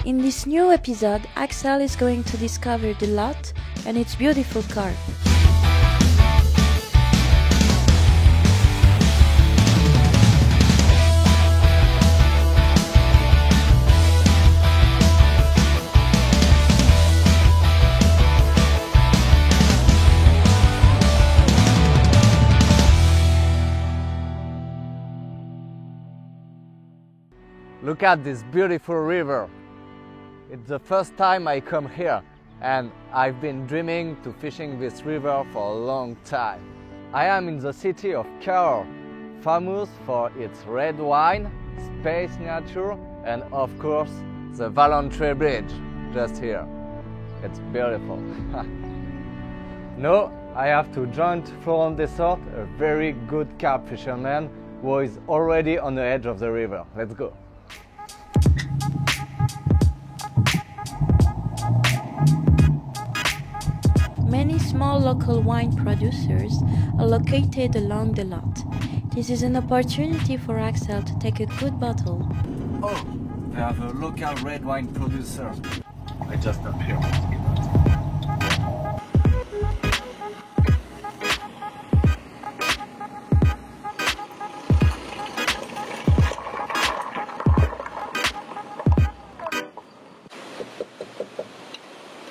In this new episode, Axel is going to discover the lot and its beautiful carp. Look at this beautiful river. It's the first time I come here and I've been dreaming to fishing this river for a long time. I am in the city of Cahors, famous for its red wine, space nature and of course the Valentré Bridge, just here. It's beautiful. Now I have to join Florent Dessort, a very good carp fisherman who is already on the edge of the river. Let's go. Many small local wine producers are located along the lot. This is an opportunity for Axel to take a good bottle. Oh, they have a local red wine producer. I just appeared.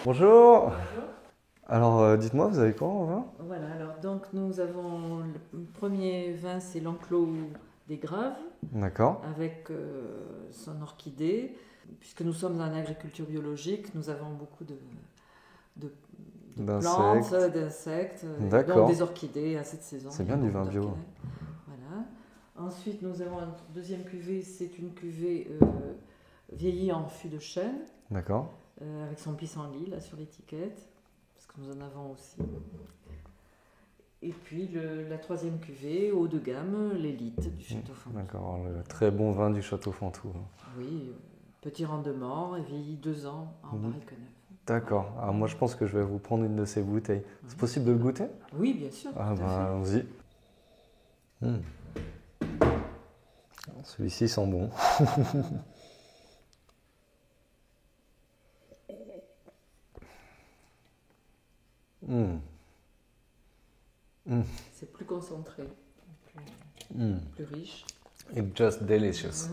Bonjour. Alors dites-moi, vous avez quoi en vin? Voilà, alors donc nous avons le premier vin, c'est l'Enclos des Graves. D'accord. Avec son orchidée. Puisque nous sommes en agriculture biologique, nous avons beaucoup de plantes, d'insectes, donc des orchidées à cette saison. C'est bien du vin bio. Voilà. Ensuite, nous avons notre deuxième cuvée, c'est une cuvée vieillie en fût de chêne. D'accord. Avec son pissenlit là sur l'étiquette, parce que nous en avons aussi. Et puis la troisième cuvée, haut de gamme, l'élite du Château Fontou. D'accord, le très bon vin du Château Fontou. Oui, petit rendement, et vieilli 2 ans en barrique neuve. D'accord, alors moi je pense que je vais vous prendre une de ces bouteilles. C'est possible de le goûter? Oui, bien sûr. Ah bah allons-y. Celui-ci sent bon. C'est plus concentré, plus riche. It's just delicious.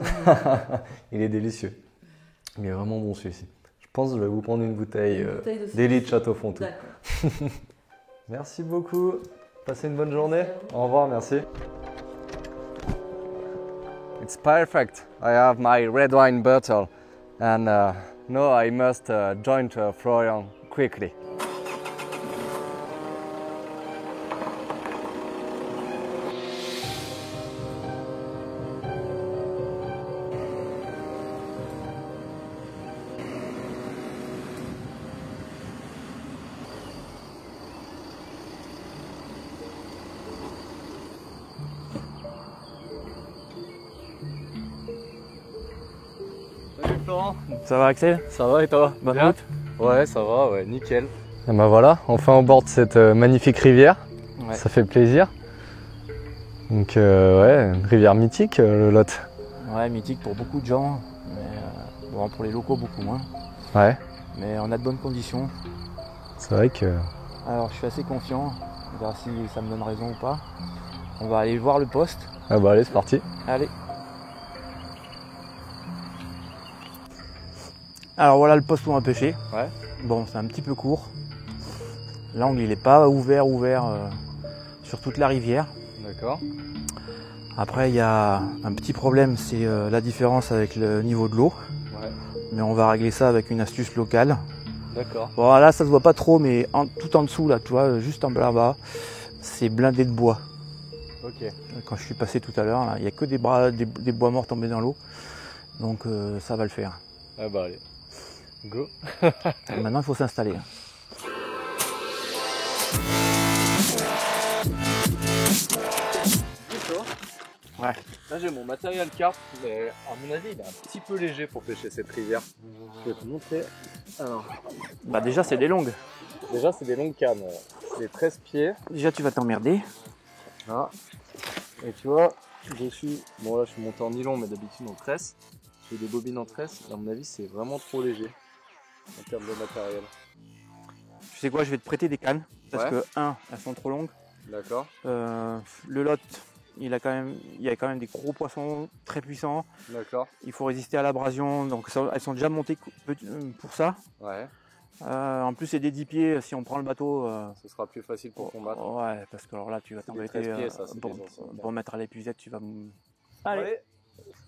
Il est délicieux. Il est vraiment bon celui-ci. Je pense que je vais vous prendre une bouteille d'élite Château Fontou. D'accord. Merci beaucoup. Passez une bonne journée. Au revoir, merci. It's perfect. I have my red wine bottle and now I must join Florian quickly. Salut Florent. Ça va Axel? Ça va et toi? Bonne route? Ouais, ça va, ouais, nickel. Et ben voilà, enfin au bord de cette magnifique rivière. Ouais. Ça fait plaisir. Donc ouais, une rivière mythique le Lot. Ouais, mythique pour beaucoup de gens, mais bon, pour les locaux beaucoup moins. Ouais. Mais on a de bonnes conditions. C'est vrai que... Alors je suis assez confiant, on verra si ça me donne raison ou pas. On va aller voir le poste. Ah bah allez, c'est parti. Allez. Alors voilà le poste où on va pêcher. Ouais. Bon, c'est un petit peu court. L'angle il n'est pas ouvert sur toute la rivière. D'accord. Après il y a un petit problème, c'est la différence avec le niveau de l'eau. Ouais. Mais on va régler ça avec une astuce locale. D'accord. Bon là ça se voit pas trop, mais tout en dessous là, tu vois, juste en bas, c'est blindé de bois. Ok. Quand je suis passé tout à l'heure, il n'y a que des bois morts tombés dans l'eau. Donc ça va le faire. Ah bah allez. Go. Maintenant il faut s'installer. Ouais. Là j'ai mon matériel carpe, mais à mon avis il est un petit peu léger pour pêcher cette rivière. Je vais te montrer. Alors. Bah déjà c'est des longues. Déjà c'est des longues cannes. C'est des 13 pieds. Déjà tu vas t'emmerder. Là. Et tu vois, je suis. Bon là je suis monté en nylon mais d'habitude on tresse. J'ai des bobines en tresse, et à mon avis c'est vraiment trop léger en termes de matériel. Tu sais quoi, je vais te prêter des cannes. Parce Ouais. que, elles sont trop longues. D'accord, Le lot, il y a quand même des gros poissons très puissants. d'accord, Il faut résister à l'abrasion, donc elles sont déjà montées pour ça. ouais, En plus, c'est des 10 pieds. Si on prend le bateau, ce sera plus facile pour combattre. ouais, parce que alors là, tu vas t'embêter 13 pieds, ça, c'est pour, des anciens. pour mettre à l'épuisette. Allez,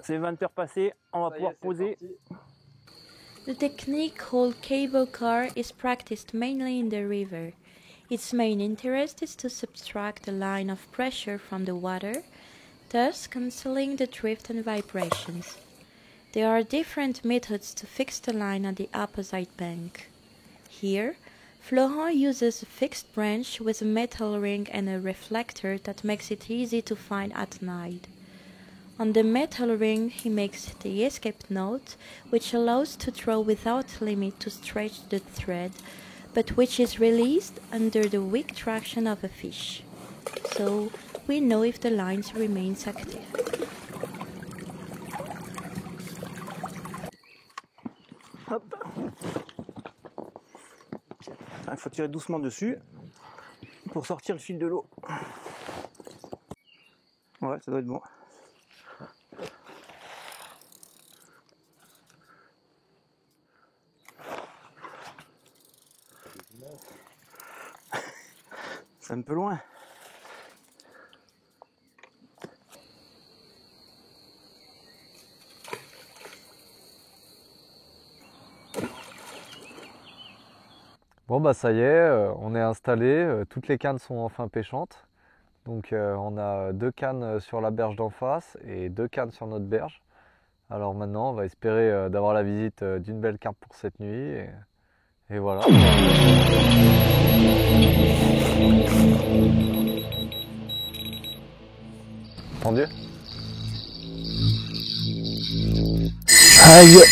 c'est 20 heures passées, on va pouvoir poser. The technique called cable car is practiced mainly in the river. Its main interest is to subtract the line of pressure from the water, thus cancelling the drift and vibrations. There are different methods to fix the line on the opposite bank. Here, Florent uses a fixed branch with a metal ring and a reflector that makes it easy to find at night. On the metal ring he makes the escape knot, which allows to draw without limit to stretch the thread, but which is released under the weak traction of a fish. So we know if the lines remains active. Il faut tirer doucement dessus pour sortir le fil de l'eau. Ouais, ça doit être bon. C'est un peu loin. Bon bah ça y est, on est installé, toutes les cannes sont enfin pêchantes. Donc on a 2 cannes sur la berge d'en face et 2 cannes sur notre berge. Alors maintenant on va espérer d'avoir la visite d'une belle carpe pour cette nuit et voilà. Tendu ? Aïe!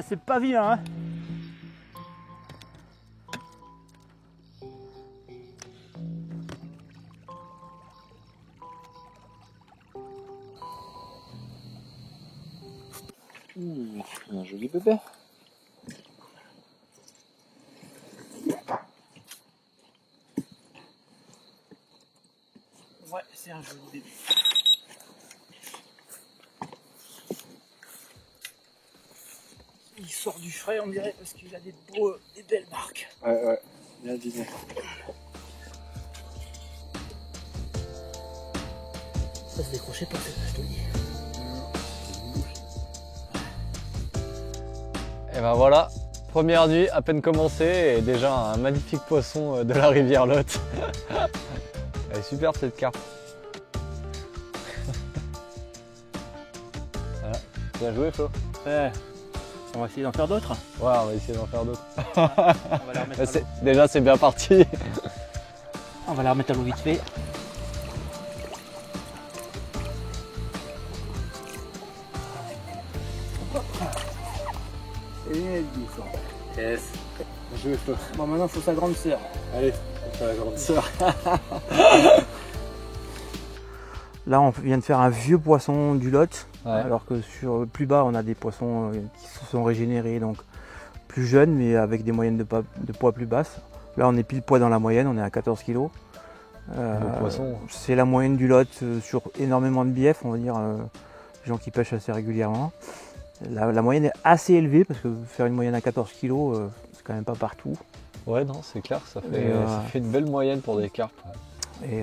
C'est pas vilain, hein? Un joli bébé. Ouais, c'est un joli bébé. Il sort du frais, on dirait, parce qu'il a des belles marques. Ouais, bien dîné. Ça se décrochait pas, je te le dis. Et ben voilà, première nuit à peine commencée et déjà un magnifique poisson de la rivière Lot. Elle est superbe cette carpe. Voilà. Bien joué Flo. Ouais. On va essayer d'en faire d'autres. Ouais, on va essayer d'en faire d'autres. On va la remettre à l'eau. Déjà c'est bien parti. On va la remettre à l'eau vite fait. Et elle descend. Yes. Bien joué Flo. Bon, maintenant il faut sa grande sœur. Allez, on fait la grande sœur. Là, on vient de faire un vieux poisson du Lot, Ouais. alors que plus bas, on a des poissons qui se sont régénérés, donc plus jeunes, mais avec des moyennes de poids plus basses. Là, on est pile poids dans la moyenne, on est à 14 kg. Poisson. C'est la moyenne du Lot sur énormément de biefs, on va dire, les gens qui pêchent assez régulièrement. La moyenne est assez élevée, parce que faire une moyenne à 14 kg, c'est quand même pas partout. Ouais non c'est clair, ça Et, fait une belle moyenne pour des carpes. Et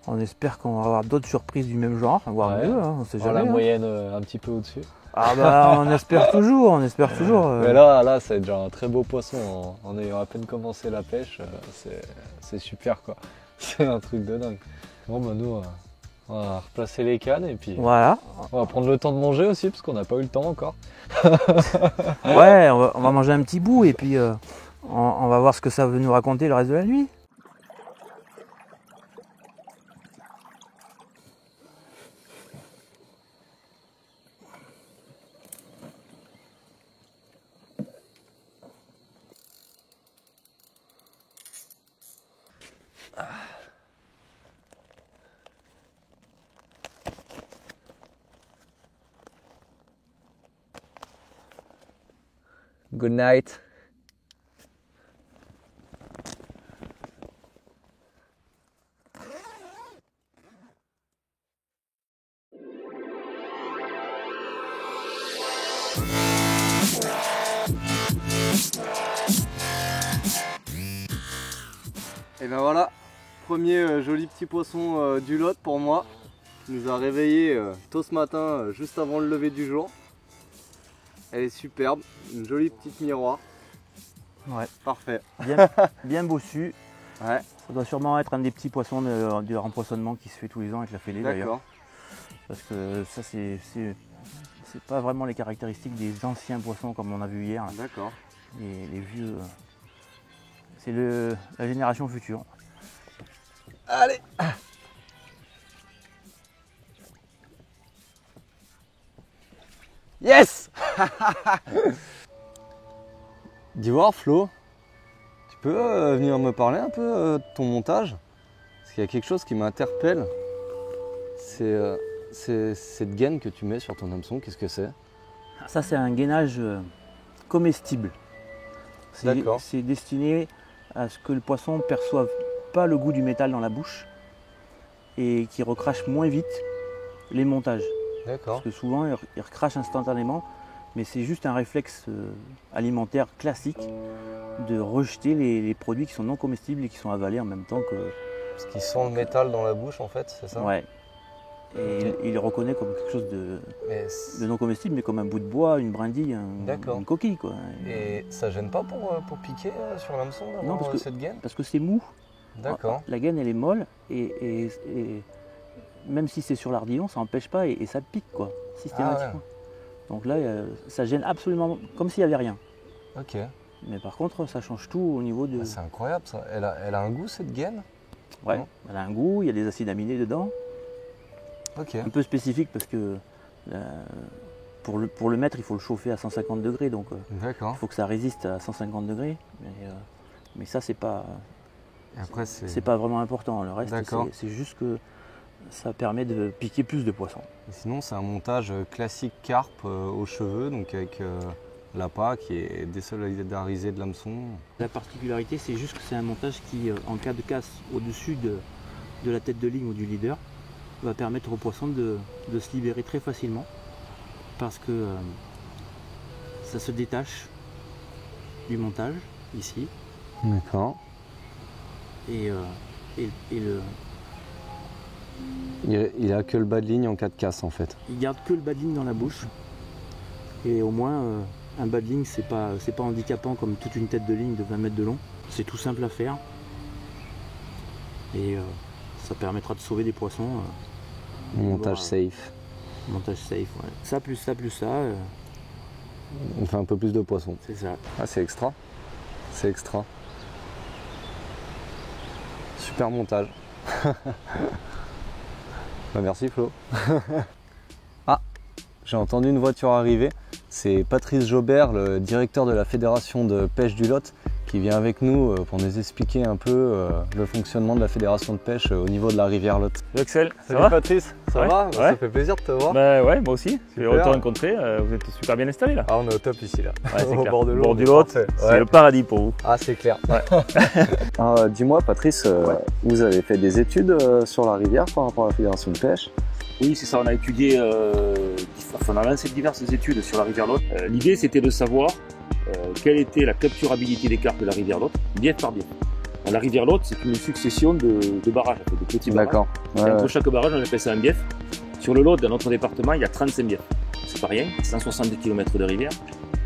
on espère qu'on va avoir d'autres surprises du même genre, voire Ouais. mieux, hein, on sait Voir jamais. la hein. moyenne un petit peu au-dessus. Ah bah on espère toujours, on espère toujours. Mais là c'est déjà un très beau poisson en ayant à peine commencé la pêche, c'est super quoi. C'est un truc de dingue. Bon bah nous on va replacer les cannes et puis Voilà. on va prendre le temps de manger aussi parce qu'on n'a pas eu le temps encore. Ouais, on va manger un petit bout et puis on va voir ce que ça veut nous raconter le reste de la nuit. Good night. Et ben voilà, premier joli petit poisson du Lot pour moi, qui nous a réveillé tôt ce matin, juste avant le lever du jour. Elle est superbe, une jolie petite miroir. Ouais. Parfait. Bien bossu. Ouais. Ça doit sûrement être un des petits poissons du rempoisonnement qui se fait tous les ans avec la fêlée d'ailleurs. D'accord. Parce que ça c'est pas vraiment les caractéristiques des anciens poissons comme on a vu hier. D'accord. Les vieux. C'est la génération future. Allez. Yes. Dis voir Flo, tu peux venir me parler un peu de ton montage? Parce qu'il y a quelque chose qui m'interpelle. C'est cette gaine que tu mets sur ton hameçon, qu'est-ce que c'est? Ça c'est un gainage comestible. D'accord. C'est destiné à ce que le poisson ne perçoive pas le goût du métal dans la bouche et qu'il recrache moins vite les montages. D'accord. Parce que souvent il recrache instantanément, mais c'est juste un réflexe alimentaire classique de rejeter les produits qui sont non comestibles et qui sont avalés en même temps que... Parce qu'il sent le métal dans la bouche en fait, c'est ça? Ouais. Et il le reconnaît comme quelque chose de non comestible, mais comme un bout de bois, une brindille, une coquille, quoi. Et ça gêne pas pour piquer sur l'hameçon Non, parce que cette gaine? Parce que c'est mou. D'accord. La gaine elle est molle et même si c'est sur l'ardillon, ça n'empêche pas et ça pique, quoi, systématiquement. Ah ouais. Donc là, ça gêne absolument comme s'il n'y avait rien. Ok. Mais par contre, ça change tout au niveau de... C'est incroyable ça. Elle a un goût cette gaine? Ouais, elle a un goût, il y a des acides aminés dedans. Ok. Un peu spécifique parce que pour le mettre, il faut le chauffer à 150 degrés. Donc il faut que ça résiste à 150 degrés. Mais ça, c'est pas... C'est pas vraiment important. Le reste, c'est juste que ça permet de piquer plus de poissons. Et sinon, c'est un montage classique carpe aux cheveux, donc avec l'appât qui est désolidarisé de l'hameçon. La particularité, c'est juste que c'est un montage qui, en cas de casse au-dessus de la tête de ligne ou du leader, va permettre au poisson de se libérer très facilement parce que ça se détache du montage ici. D'accord. Et il a que le bas de ligne en cas de casse en fait. Il garde que le bas de ligne dans la bouche. Et au moins un bas de ligne c'est pas handicapant comme toute une tête de ligne de 20 mètres de long. C'est tout simple à faire. Et ça permettra de sauver des poissons. Montage safe. Montage safe, ouais. Ça plus ça plus ça. On fait un peu plus de poissons. C'est ça. Ah, c'est extra. C'est extra. Super montage. Bah, merci Flo. Ah, j'ai entendu une voiture arriver. C'est Patrice Jobert, le directeur de la Fédération de pêche du Lot, qui vient avec nous pour nous expliquer un peu le fonctionnement de la Fédération de pêche au niveau de la rivière Lot. Axel, Salut Patrice, ça va? Ouais. Ça fait plaisir de te voir. Bah ouais, moi aussi. Je vais te rencontrer. Vous êtes super bien installé là. Ah, on est au top ici là. Ouais, c'est au clair. bord de l'eau. Au bord du Lot, c'est le paradis pour vous. Ah, c'est clair. Ouais. Dis-moi Patrice, vous avez fait des études sur la rivière par rapport à la Fédération de pêche? Oui, c'est ça. On a étudié, on a lancé diverses études sur la rivière Lot. L'idée, c'était de savoir quelle était la capturabilité des carpes de la rivière Lot, bief par bief. La rivière Lot, c'est une succession de barrages, de petits barrages. D'accord. Ouais. Entre chaque barrage, on appelle ça un bief. Sur le Lot, dans notre département, il y a 35 biefs. C'est pas rien, 160 km de rivière.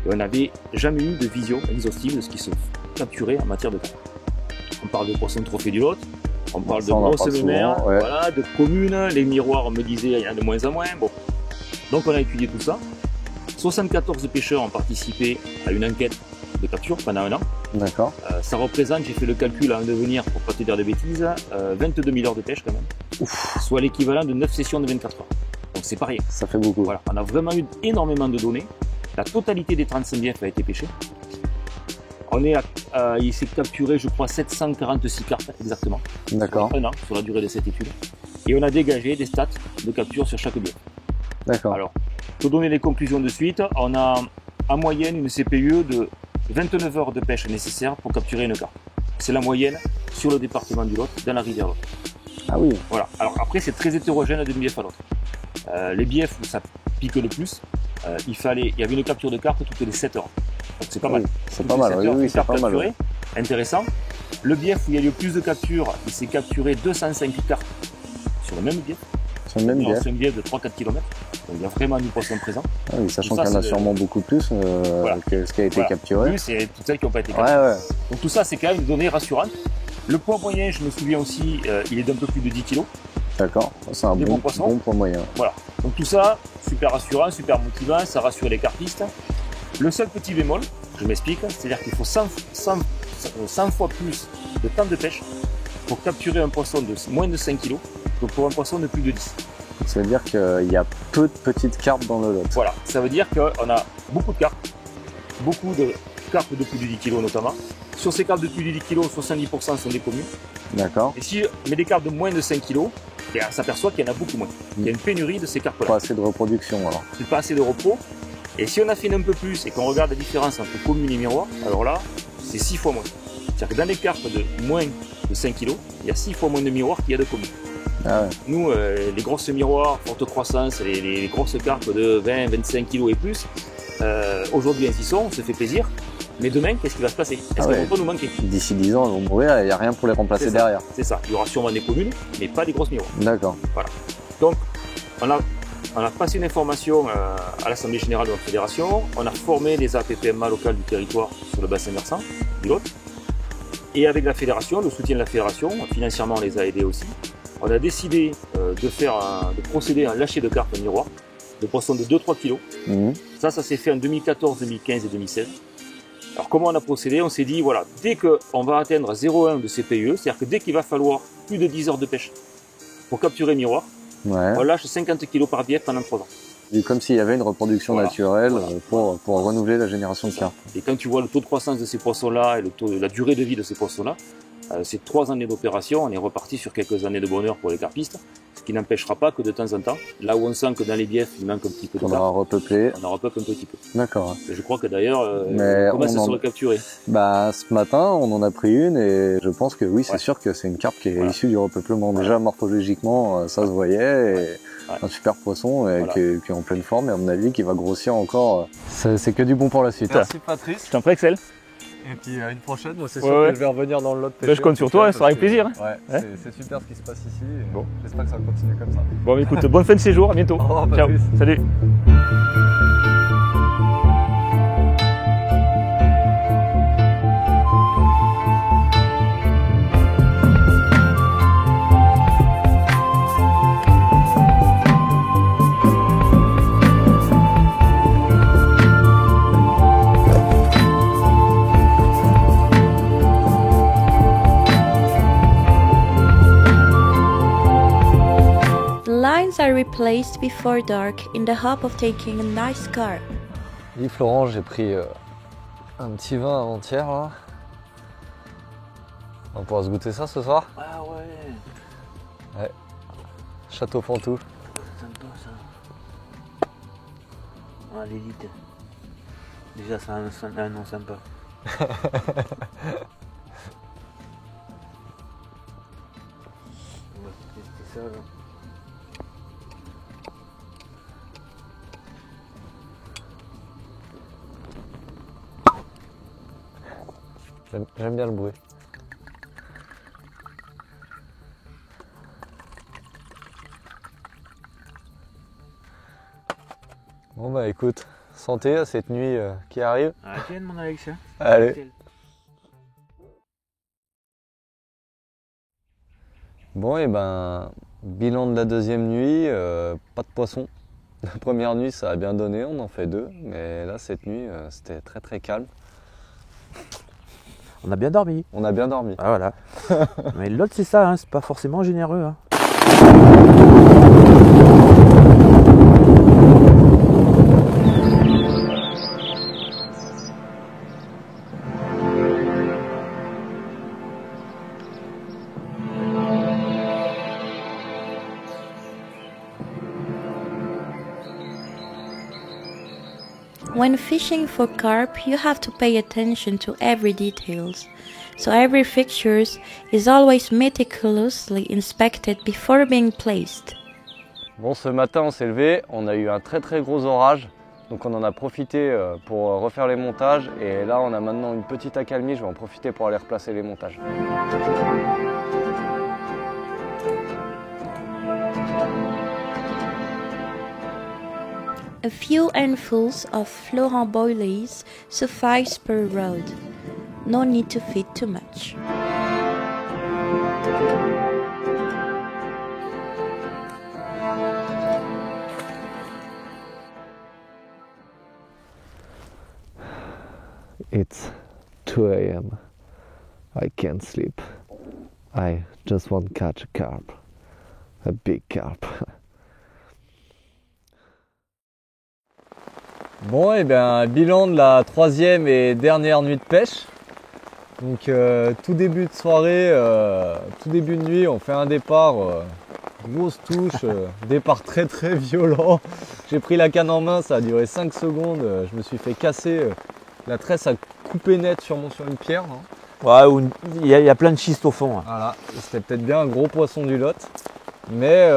Et on n'avait jamais eu de vision exhaustive de ce qui se capturait en matière de carpe. On parle de poissons trophées du Lot, On parle de Ça, on en grosses parle mers, souvent, ouais. voilà, de communes, les miroirs, on me disait, il y en a de moins en moins. Bon. Donc on a étudié tout ça. 74 pêcheurs ont participé à une enquête de capture pendant un an. D'accord. Ça représente, j'ai fait le calcul à en devenir, pour pas te dire de bêtises, 22 000 heures de pêche quand même. Ouf, Soit l'équivalent de 9 sessions de 24 heures. Donc c'est pas rien. ça fait beaucoup. Voilà, on a vraiment eu énormément de données. La totalité des 35 biefs a été pêchée. Il s'est capturé, je crois, 746 carpes exactement. D'accord. Un an sur la durée de cette étude. Et on a dégagé des stats de capture sur chaque bief. D'accord. Alors, pour donner les conclusions de suite, on a en moyenne une CPE de 29 heures de pêche nécessaires pour capturer une carpe. C'est la moyenne sur le département du Lot, dans la rivière Lot. Ah oui, Voilà. Alors après, c'est très hétérogène d'un bief à l'autre. Les biefs où ça pique le plus, il y avait une capture de carpe toutes les 7 heures. Donc c'est pas mal. oui, c'est Toutes pas les mal. 7 Oui, heures, oui, une c'est carpe pas mal. capturée. Ouais. Intéressant. Le bief où il y a eu le plus de captures, il s'est capturé 205 carpes sur le même bief. Sur le même bief. C'est un bief de 3-4 km. Donc il y a vraiment du poisson présent. Ah oui, sachant Tout ça, qu'il y en a c'est sûrement beaucoup plus Voilà. que ce qui a été Voilà. capturé. Plus, c'est toutes celles qui n'ont pas été Ouais, capturées. ouais. Donc tout ça, c'est quand même des données rassurantes. Le poids moyen, je me souviens aussi, il est d'un peu plus de 10 kg. D'accord. C'est un Des bons bon, poissons. bon poids moyen. Voilà. Donc tout ça, super rassurant, super motivant, ça rassure les carpistes. Le seul petit bémol, je m'explique, c'est-à-dire qu'il faut 100 fois plus de temps de pêche pour capturer un poisson de moins de 5 kg que pour un poisson de plus de 10. Ça veut dire qu'il y a peu de petites carpes dans le lot. Voilà, ça veut dire qu'on a beaucoup de carpes, beaucoup de carpes de plus de 10 kg notamment. Sur ces carpes de plus de 10 kg, 70% sont des communes. D'accord. Et si on met des carpes de moins de 5 kg, on s'aperçoit qu'il y en a beaucoup moins. Il y a une pénurie de ces carpes-là. Pas assez de reproduction alors. C'est pas assez de repos. Et si on affine un peu plus et qu'on regarde la différence entre commune et miroir, alors là, c'est 6 fois moins. C'est-à-dire que dans les carpes de moins de 5 kg, il y a 6 fois moins de miroirs qu'il y a de communes. Ah ouais. Nous, les grosses miroirs, forte croissance, les grosses carpes de 20, 25 kg et plus, aujourd'hui ainsi sont, on se fait plaisir. Mais demain, qu'est-ce qui va se passer? Est-ce Ah qu'elles ouais. vont pas nous manquer? D'ici 10 ans, ils vont mourir et il n'y a rien pour les remplacer C'est ça. derrière. C'est ça. Il y aura sûrement des communes, mais pas des grosses miroirs. D'accord. Donc, on a passé une information à l'Assemblée Générale de notre fédération. On a formé les APPMA locales du territoire sur le bassin versant du Lot. Et avec la fédération, le soutien de la fédération, financièrement on les a aidés aussi, on a décidé de procéder à un lâcher de carpes miroir, de poissons de 2-3 kg. Mhm. Ça s'est fait en 2014, 2015 et 2016. Alors comment on a procédé? On s'est dit, voilà, dès qu'on va atteindre 0,1 de CPE, c'est-à-dire que dès qu'il va falloir plus de 10 heures de pêche pour capturer miroir, Ouais. on lâche 50 kg par bief pendant 3 ans. Et comme s'il y avait une reproduction Voilà. naturelle Voilà. pour renouveler la génération de carpes. Et quand tu vois le taux de croissance de ces poissons-là et la durée de vie de ces poissons-là, c'est 3 années d'opération, on est reparti sur quelques années de bonheur pour les carpistes, ce qui n'empêchera pas que de temps en temps, là où on sent que dans les biefs il manque un petit peu de On aura carpe, repeupler. on en repeuple un petit peu. D'accord. Et je crois que d'ailleurs, Mais on commence on à en- se recapturer. Bah, ce matin, on en a pris une et je pense que oui, c'est Ouais. sûr que c'est une carpe qui est Voilà. issue du repeuplement. Déjà, morphologiquement, ça se voyait et Ouais. un super poisson et Voilà. qui est en pleine forme et à mon avis qui va grossir encore. C'est que du bon pour la suite. Merci, Patrice. Je t'en prie, Excel. Et puis une prochaine, moi c'est sûr que je vais revenir dans le lot. Ben, je compte sur toi, ça sera avec plaisir. Hein. Ouais, c'est super ce qui se passe ici. Bon. J'espère que ça va continuer comme ça. Bon, écoute, bonne fin de séjour, à bientôt. Au revoir, Ciao, Patrice. salut. The lines are replaced before dark in the hope of taking a nice carp. Dis Florent, j'ai pris un petit vin avant-hier là. On pourra se goûter ça ce soir. Ah ouais, Château Fantou. sympa ça. Ah, l'élite. Déjà, ça a un nom sympa. On va tester ça là. J'aime bien le bruit. Bon bah écoute, santé à cette nuit qui arrive. Ah, tiens, mon Alex. Hein. Allez. Bon, et ben, bilan de la deuxième nuit, pas de poisson. La première nuit, ça a bien donné, on en fait 2, mais là, cette nuit, c'était très très calme. On a bien dormi. On a bien dormi. Ah voilà. Mais l'autre c'est ça, hein, c'est pas forcément généreux. Hein. When fishing for carp, you have to pay attention to every details. So every fixture is always meticulously inspected before being placed. Bon, ce matin, on s'est levé, on a eu un très très gros orage. Donc on en a profité pour refaire les montages. Et là, on a maintenant une petite accalmie, je vais en profiter pour aller replacer les montages. A few handfuls of Florent boilies suffice per rod. No need to feed too much. It's 2 a.m. I can't sleep. I just want to catch a carp. A big carp. Bon, et bien, bilan de la troisième et dernière nuit de pêche. Donc, tout début de soirée, tout début de nuit, on fait un départ, grosse touche, départ très très violent. J'ai pris la canne en main, ça a duré 5 secondes, je me suis fait casser, la tresse a coupé net sur une pierre. Hein. Ouais, il y a plein de schistes au fond. Hein. Voilà, c'était peut-être bien un gros poisson du Lot. Mais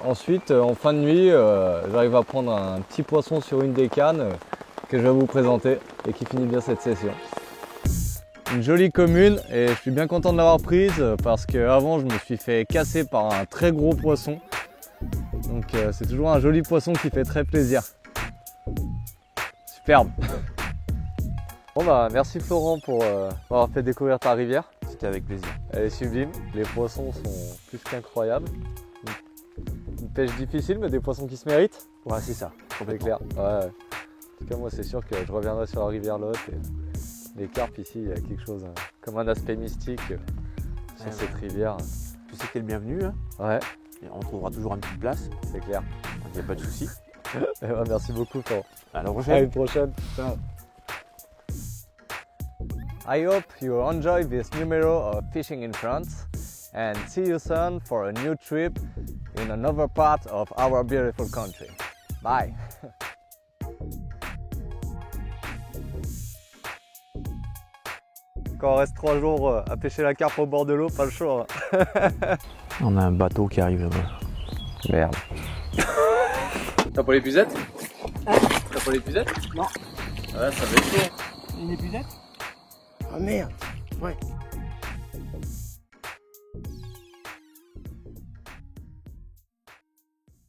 ensuite, en fin de nuit, j'arrive à prendre un petit poisson sur une des cannes que je vais vous présenter et qui finit bien cette session. Une jolie commune et je suis bien content de l'avoir prise parce qu'avant je me suis fait casser par un très gros poisson. Donc c'est toujours un joli poisson qui fait très plaisir. Superbe. Bon bah merci Florent pour m'avoir fait découvrir ta rivière. C'était avec plaisir. Elle est sublime, les poissons sont plus qu'incroyables. Une pêche difficile mais des poissons qui se méritent. Ouais, c'est ça, C'est clair. Ouais. En tout cas moi c'est sûr que je reviendrai sur la rivière Lot. Et les carpes ici, il y a quelque chose comme un aspect mystique sur cette rivière. Tu sais que t'es le bienvenu. Hein. Ouais. Et on trouvera toujours une petite place. C'est clair. Il n'y a pas de souci. Et ben, merci beaucoup Florent. À la prochaine. À une prochaine. Ciao. I hope you enjoy this numero of Fishing in France and see you soon for a new trip in another part of our beautiful country. Bye. Quand on reste 3 jours à pêcher la carpe au bord de l'eau, pas le choix. On a un bateau qui arrive là-bas. Merde. T'as pas l'épuisette? T'as pas l'épuisette? Non. Ouais, ça va être chaud. Une épuisette? Ah merde. Ouais.